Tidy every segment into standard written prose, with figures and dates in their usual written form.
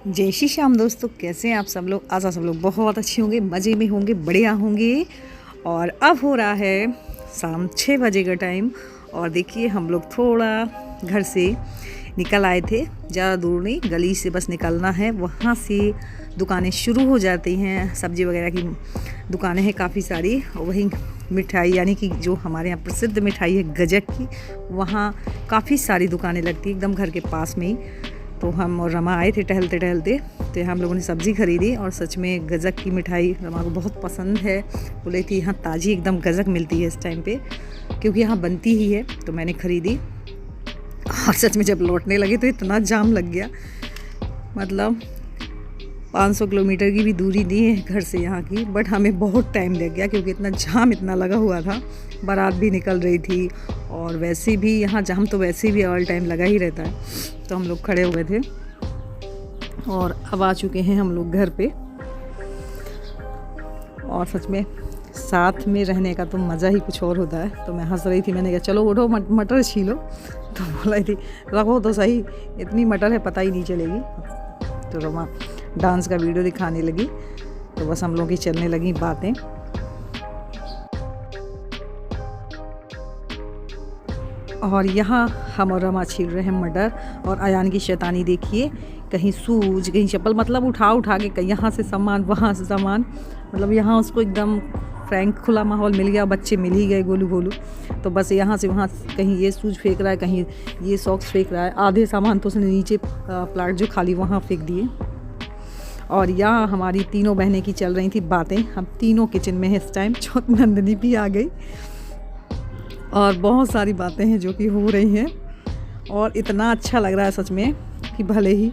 जय श्री श्याम दोस्तों, कैसे हैं आप सब लोग। आज आप सब लोग बहुत अच्छे होंगे, मज़े में होंगे, बढ़िया होंगे। और अब हो रहा है शाम 6 बजे का टाइम। और देखिए हम लोग थोड़ा घर से निकल आए थे, ज़्यादा दूर नहीं, गली से बस निकलना है। वहाँ से दुकानें शुरू हो जाती हैं, सब्ज़ी वगैरह की दुकानें हैं काफ़ी सारी। और वहीं मिठाई यानी कि जो हमारे यहाँ प्रसिद्ध मिठाई है गजक की, वहाँ काफ़ी सारी दुकानें लगती हैं एकदम घर के पास में ही। तो हम और रमा आए थे टहलते टहलते, तो हम लोगों ने सब्ज़ी खरीदी। और सच में गजक की मिठाई रमा को बहुत पसंद है। बोले थी यहाँ ताज़ी एकदम गजक मिलती है इस टाइम पे, क्योंकि यहाँ बनती ही है। तो मैंने ख़रीदी और सच में जब लौटने लगे तो इतना जाम लग गया, मतलब 500 किलोमीटर की भी दूरी नहीं है घर से यहाँ की, बट हमें बहुत टाइम लग गया क्योंकि इतना जाम इतना लगा हुआ था। बारात भी निकल रही थी और वैसे भी यहाँ जाम तो वैसे भी ऑल टाइम लगा ही रहता है। तो हम लोग खड़े हुए थे और अब आ चुके हैं हम लोग घर पे। और सच में साथ में रहने का तो मज़ा ही कुछ और होता है। तो मैं हंस रही थी, मैंने कहा चलो उठो मटर छीलो। तो बोला थी रखो तो सही, इतनी मटर है पता ही नहीं चलेगी। तो रमा डांस का वीडियो दिखाने लगी, तो बस हम लोग की चलने लगी बातें। और यहाँ हम और रमा छील रहे हैं मटर। और अयान की शैतानी देखिए, कहीं सूज कहीं चप्पल, मतलब उठा के कहीं यहाँ से सामान वहाँ से सामान, मतलब यहाँ उसको एकदम फ्रैंक खुला माहौल मिल गया। बच्चे मिल ही गए गोलू गोलू, तो बस यहाँ से वहाँ कहीं ये सूज फेंक रहा है, कहीं ये सॉक्स फेंक रहा है। आधे सामान तो उसने नीचे प्लाट जो खाली वहाँ फेंक दिए। और यहाँ हमारी तीनों बहनें की चल रही थी बातें। हम तीनों किचन में हैं इस टाइम, छोटी नंदिनी भी आ गई। और बहुत सारी बातें हैं जो कि हो रही हैं। और इतना अच्छा लग रहा है सच में कि भले ही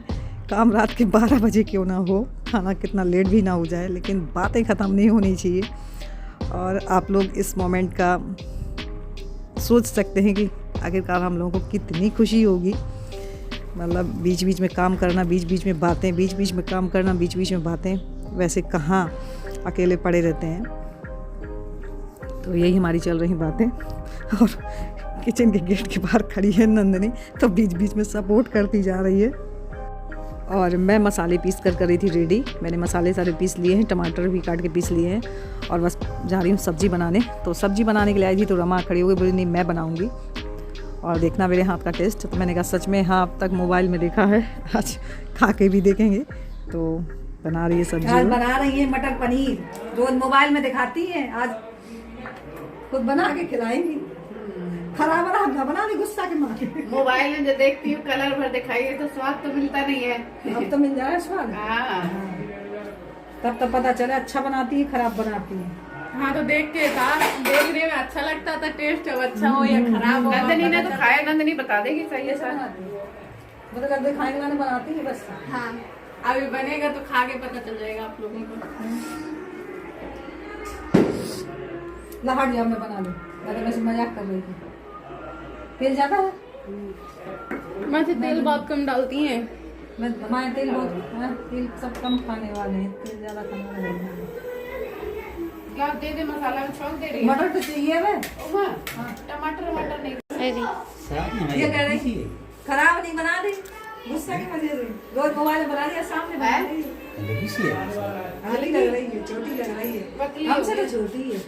काम रात के 12 बजे क्यों ना हो, खाना कितना लेट भी ना हो जाए, लेकिन बातें ख़त्म नहीं होनी चाहिए। और आप लोग इस मोमेंट का सोच सकते हैं कि आखिरकार हम लोगों को कितनी खुशी होगी। मतलब बीच बीच में काम करना, बीच बीच में बातें, बीच बीच में काम करना, बीच बीच में बातें, वैसे कहाँ अकेले पड़े रहते हैं। तो यही हमारी चल रही बातें। और किचन के गेट के बाहर खड़ी है नंदिनी, तो बीच बीच में सपोर्ट करती जा रही है। और मैं मसाले पीस कर रही थी रेडी। मैंने मसाले सारे पीस लिए हैं, टमाटर भी काट के पीस लिए हैं, और बस जा रही हूँ सब्ज़ी बनाने। तो सब्ज़ी बनाने के लिए आई थी, तो रमा खड़ी हो गई, बोली नहीं मैं बनाऊँगी और देखना मेरे हाथ का टेस्ट। तो मैंने कहा सच में हाँ, अब तक मोबाइल में देखा है, आज खा के भी देखेंगे। तो बना रही है सब्जी, आज बना रही है मटर पनीर। रोज मोबाइल में दिखाती है, आज खुद बना के खिलाएंगी। खराब बना दी गुस्सा के मारे। मोबाइल में जो देखती हूँ कलर भर दिखाइए तो स्वाद तो मिलता नहीं है। अब तो मिल जा रहा है स्वाद। तब पता चले अच्छा बनाती है खराब बनाती है। हाँ, तो देखने में अच्छा लगता था, टेस्ट अब अच्छा हो या खराब हो। नंदनी ने तो खाया, नंदनी बता देगी सही है सर। वो तो करते खाने वाले बनाती है बस। हाँ, अभी बनेगा तो खा के पता चल जाएगा आप लोगों को। लहट जाओ, मैं बना लूँ, मैं तो वैसे मजाक कर रही थी। तेल ज़्यादा है? मैं तो तेल बहुत कम डालती हैं। मैं तेल बहुत, तेल सब कम खाने वाले हैं, तेल ज़्यादा खाने वाले हैं। क्या दे दे, मसाला में छौंक दे रही है। मटर तो चाहिए वे। टमाटर नहीं। ये कह रही खराब नहीं बना दी, गुस्सा की वजह से। रोज मोबाइल में बना दिया, सामने बना रही है। छोटी लग रही है, हमसे तो छोटी है।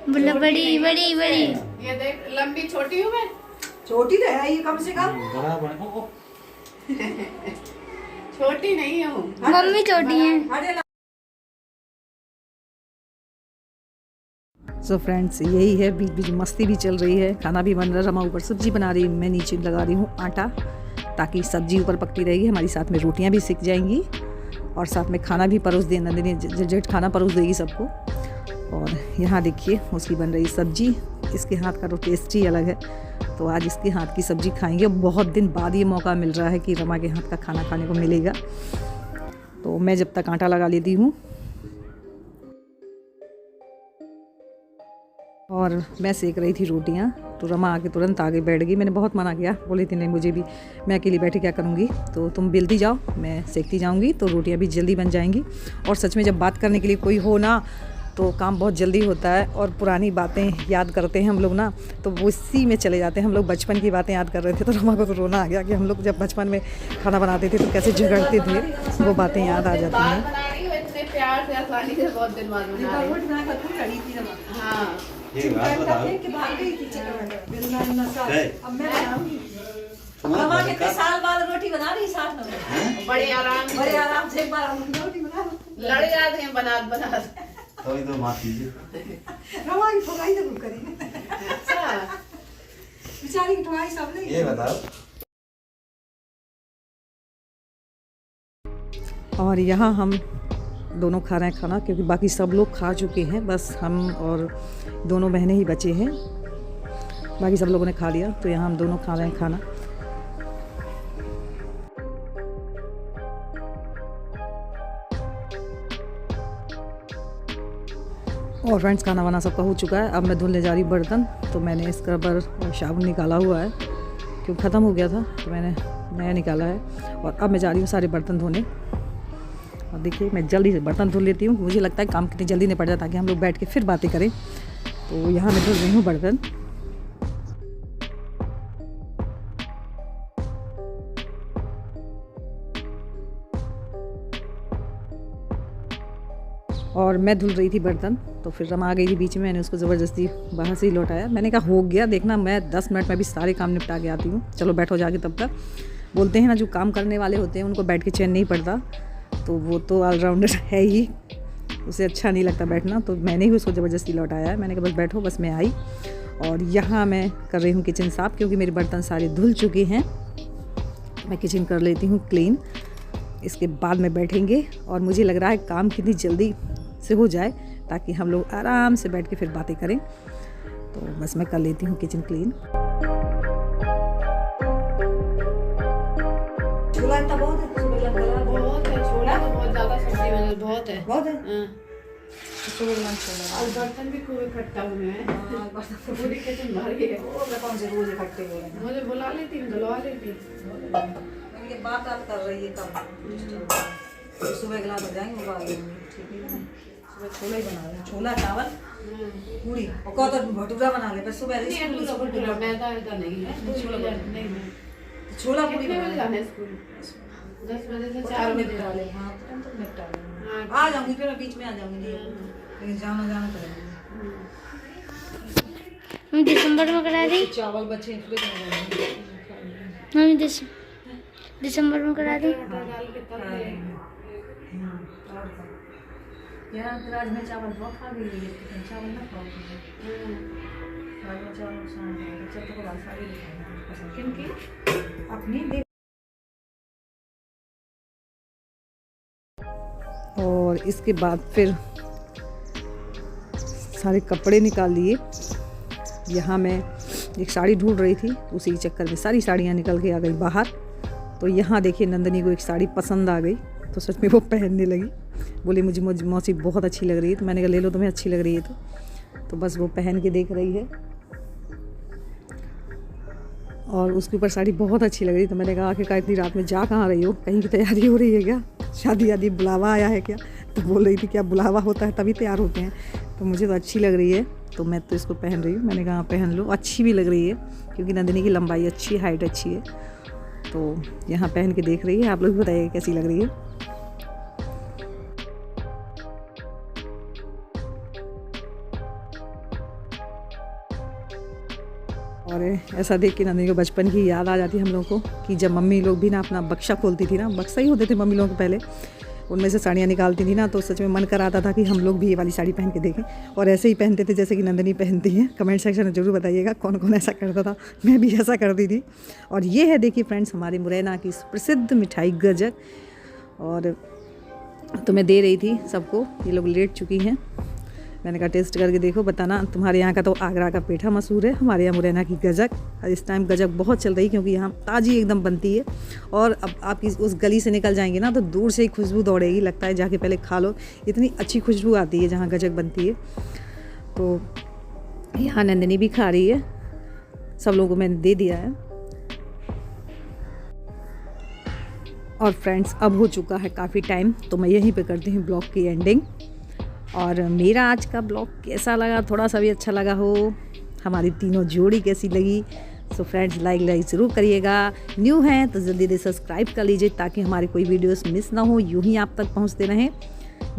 बड़ी ये देख, लंबी छोटी हूँ मैं। छोटी तो है ये कम से कम। छोटी नहीं हूँ, मम्मी छोटी है। सो फ्रेंड्स, यही है, बीच बीच मस्ती भी चल रही है, खाना भी बन रहा है। रमा ऊपर सब्जी बना रही है, मैं नीचे लगा रही हूँ आटा, ताकि सब्जी ऊपर पकती रहेगी, हमारी साथ में रोटियाँ भी सिक जाएंगी और साथ में खाना भी परोस दे। नंदिनी झट खाना परोस देगी सबको। और यहाँ देखिए उसकी बन रही सब्जी, इसके हाथ का तो टेस्ट ही अलग है। तो आज इसके हाथ की सब्जी खाएंगे। बहुत दिन बाद ये मौका मिल रहा है कि रमा के हाथ का खाना खाने को मिलेगा। तो मैं जब तक आटा लगा लेती हूँ, और मैं सेक रही थी रोटियाँ। तो रमा आके तुरंत आगे बैठ गई। मैंने बहुत मना किया, बोली थी नहीं मुझे भी, मैं अकेली बैठी क्या करूँगी, तो तुम बेलती जाओ, मैं सेकती जाऊँगी, तो रोटियाँ भी जल्दी बन जाएंगी। और सच में जब बात करने के लिए कोई हो ना, तो काम बहुत जल्दी होता है और पुरानी बातें याद करते हैं हम लोग ना, तो वो इसी में चले जाते हैं। हम लोग बचपन की बातें याद कर रहे थे तो रमा को तो रोना आ गया कि हम लोग जब बचपन में खाना बनाते थे तो कैसे झगड़ते थे, वो बातें याद आ जाती हैं। इतने प्यार से आसानी से बहुत दिन बाद बना रही हूँ। हाँ ये बात बताओ कितने साल बाद रोटी बना रही साथ में, बड़े आराम से एक बार रोटी बना लड़ जाते हैं बना तो ये तो माफ कीजिए रमा की ठोकाई जरूर करी, अच्छा बेचारी की ठोकाई सब नहीं। ये बताओ। और यहाँ हम दोनों खा रहे हैं खाना, क्योंकि बाकी सब लोग खा चुके हैं, बस हम और दोनों बहनें ही बचे हैं, बाकी सब लोगों ने खा लिया। तो यहाँ हम दोनों खा रहे हैं खाना। और फ्रेंड्स खाना वाना सबका हो चुका है। अब मैं धुलने जा रही बर्तन, तो मैंने स्क्रबर और साबुन निकाला हुआ है क्योंकि ख़त्म हो गया था, तो मैंने नया निकाला है। और अब मैं जा रही हूँ सारे बर्तन धोने। और देखिए मैं जल्दी से बर्तन धुल लेती हूँ, मुझे लगता है काम कितनी जल्दी निपट जाता है ताकि हम लोग बैठ के फिर बातें करें। तो यहाँ मैं धुल रही हूँ बर्तन। और मैं धुल रही थी बर्तन, तो फिर रमा आ गई थी बीच में, मैंने उसको ज़बरदस्ती बाहर से ही लौटाया। मैंने कहा हो गया, देखना मैं 10 मिनट में भी सारे काम निपटा के आती हूँ, चलो बैठो जाके तब तक। बोलते हैं ना जो काम करने वाले होते हैं उनको बैठ के चैन नहीं पड़ता, तो वो तो ऑलराउंडर है ही, उसे अच्छा नहीं लगता बैठना। तो मैंने ही उसको ज़बरदस्ती लौटाया है। मैंने कहा बस बैठो, बस मैं आई। और यहाँ मैं कर रही हूँ किचन साफ़, क्योंकि मेरे बर्तन सारे धुल चुके हैं। मैं किचन कर लेती हूँ क्लीन, इसके बाद में बैठेंगे। और मुझे लग रहा है काम कितनी जल्दी से हो जाए ताकि हम लोग आराम से बैठ के फिर बातें करें। तो बस मैं कर लेती हूँ किचन क्लीन। छोला इतना बहुत है, बहुत है छोला, तो बहुत ज़्यादा सब्जी में बहुत है। बहुत है। हाँ। और बर्तन भी खूब इकट्ठा हुए हैं, पूरी किचन भरी है। रोज इकट्ठे हो रहे हैं। मुझे बुला लेती हूँ, धुलवा लेती। बात कर रही है कब सुबह गिलास हो जाएंगे, वो ठीक है। सुबह छोला ही बना रहे, छोला चावल पूरी, और कहो तो भटूरा बना ले। बस सुबह मैदा नहीं है, छोला पूरी बना जाने स्कूल 10 बजे से 4 बजे। हाँ तो निपटा लेंगे। आ जाऊंगी फिर, बीच में आ जाऊंगी, लेकिन जाना करेंगे। हम दिसंबर में करा दी, चावल बचे फ्रिज में, हम दिसंबर में करा दी। राज में चावल बहुत खा गई है, चावल ना खाओ। राज में चावल नुकसान है, बच्चे को बहुत सारी पसंद। किनकी? अपनी। और इसके बाद फिर सारे कपड़े निकाल लिए। यहाँ मैं एक साड़ी ढूंढ रही थी, उसी के चक्कर में सारी साड़ियाँ निकल के आ गई बाहर। तो यहाँ देखिए नंदनी को एक साड़ी पसंद आ गई, तो सच में वो पहनने लगी। बोली मुझे मौसी बहुत अच्छी लग रही है, तो मैंने कहा ले लो, तुम्हें अच्छी लग रही है तो बस वो पहन के देख रही है। और उसके ऊपर साड़ी बहुत अच्छी लग रही, तो मैंने कहा आखिरकार इतनी रात में जा कहाँ रही हो, कहीं की तैयारी हो रही है क्या, शादी बुलावा आया है क्या? तो बोल रही थी क्या बुलावा होता है तभी तैयार होते हैं। तो मुझे तो अच्छी लग रही है, तो मैं तो इसको पहन रही हूँ। मैंने कहा पहन लो, अच्छी भी लग रही है क्योंकि नंदिनी की लंबाई अच्छी है, हाइट अच्छी है। तो यहाँ पहन के देख रही है, आप लोग भी बताइए कैसी लग रही है। और ऐसा देख के नंदिनी को बचपन की याद आ जाती है हम लोगों को, कि जब मम्मी लोग भी ना अपना बक्सा खोलती थी ना, बक्सा ही होते थे मम्मी लोगों को पहले, उनमें से साड़ियाँ निकालती थी ना, तो सच में मन कराता था कि हम लोग भी ये वाली साड़ी पहन के देखें और ऐसे ही पहनते थे जैसे कि नंदिनी पहनती हैं। कमेंट सेक्शन में ज़रूर बताइएगा कौन कौन ऐसा करता था, मैं भी ऐसा करती थी। और ये है देखिए फ्रेंड्स हमारी मुरैना की प्रसिद्ध मिठाई गजक, और तो मैं दे रही थी सबको, ये लोग लेट चुकी हैं। मैंने कहा टेस्ट करके देखो, बताना। तुम्हारे यहाँ का तो आगरा का पेठा मशहूर है, हमारे यहाँ मुरैना की गजक। इस टाइम गजक बहुत चल रही क्योंकि यहाँ ताज़ी एकदम बनती है। और अब आप उस गली से निकल जाएंगे ना तो दूर से ही खुशबू दौड़ेगी, लगता है जाके पहले खा लो, इतनी अच्छी खुशबू आती है जहाँ गजक बनती है। तो यहाँ नंदिनी भी खा रही है, सब लोगों को मैंने दे दिया है। और फ्रेंड्स अब हो चुका है काफ़ी टाइम, तो मैं यहीं पे करती हूँ ब्लॉग की एंडिंग। और मेरा आज का ब्लॉग कैसा लगा, थोड़ा सा भी अच्छा लगा हो, हमारी तीनों जोड़ी कैसी लगी, सो फ्रेंड्स लाइक ज़रूर करिएगा। न्यू हैं तो जल्दी से सब्सक्राइब कर लीजिए ताकि हमारी कोई वीडियोस मिस ना हो, यूं ही आप तक पहुंचते रहें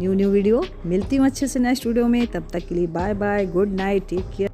न्यू वीडियो। मिलती हूँ अच्छे से नेक्स्ट वीडियो में, तब तक के लिए bye bye, good night, take care.